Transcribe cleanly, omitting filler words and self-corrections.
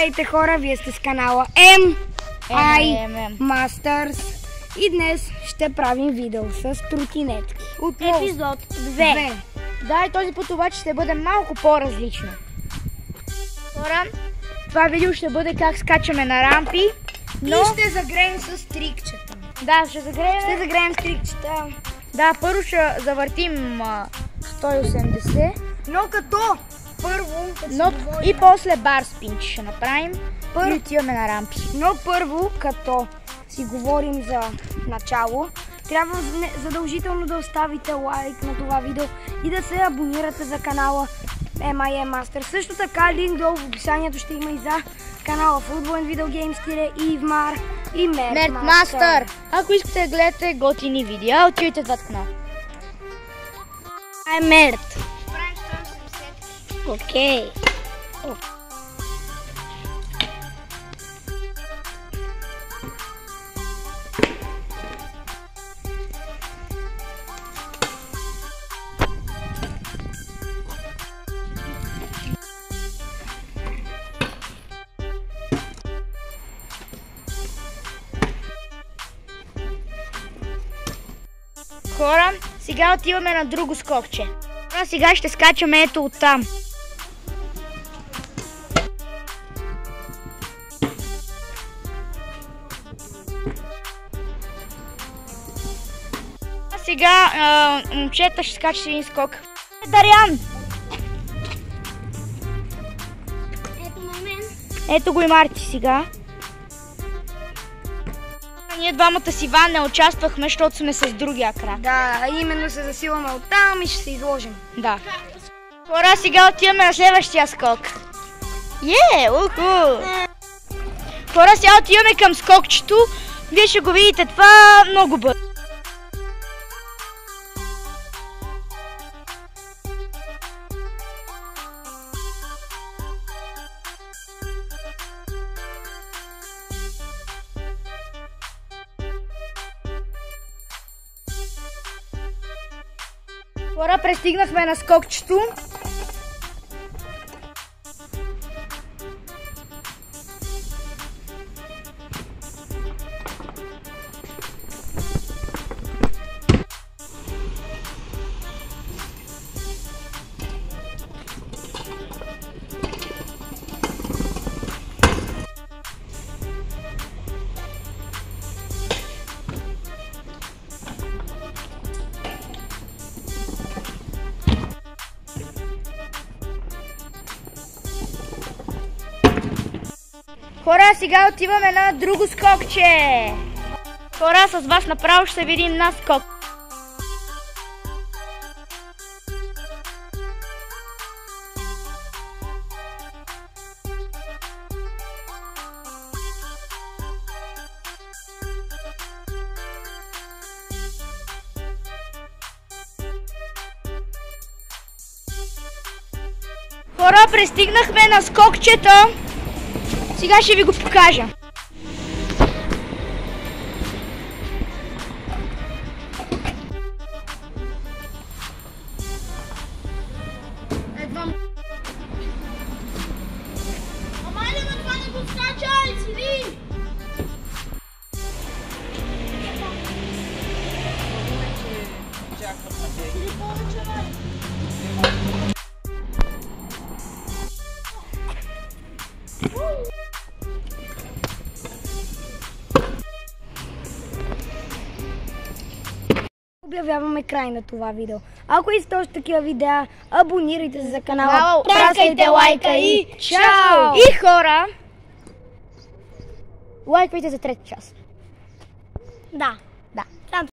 Здравейте хора, вие сте с канала MI Masters и днес ще правим видео с тротинетки. Епизод 2. Да, и този път обаче ще бъде малко по-различно. Хора, това видео ще бъде как скачаме на рампи, но... И ще загреем с трикчета. Да, ще загреем с трикчета. Да, първо ще завъртим 180. Но като първо... И после бар спин ще направим. И отиваме на рампи. Но първо, като си говорим за начало, трябва задължително да оставите лайк на това видео и да се абонирате за канала MI Masters. Също така, линк долу в описанието ще има и за канала Футболен Видеогеймс, Ивмар и Мерт Мастър. Ако искате да гледате готини видеа, отивайте в двата канала. Ай, Мерт. Окей. Хора, сега отиваме на друго скокче. Сега ще скачаме ето оттам. Сега момчета ще скачат един скок. Дарян! Ето на мен. Ето го и Марти сега. Ние двамата с Иван не участвахме, защото сме с другия крак. Да, именно се засилваме оттам и ще се изложим. Да. Хора, сега отиваме на следващия скок. Уху! Хора, сега отиваме към скокчето. Вие ще го видите това много бързо. Хора, пристигнахме на скокчето. Хора, сега отиваме на друго скокче. Хора, с вас направо ще видим на скок. Хора, пристигнахме на скокчето. Сега ще ви го покажа. Това не го скачай, сиди! Обявяваме край на това видео. Ако искате още такива видеа, абонирайте се за канала, праскайте лайка и чао! И хора, лайкайте за трети час. Да.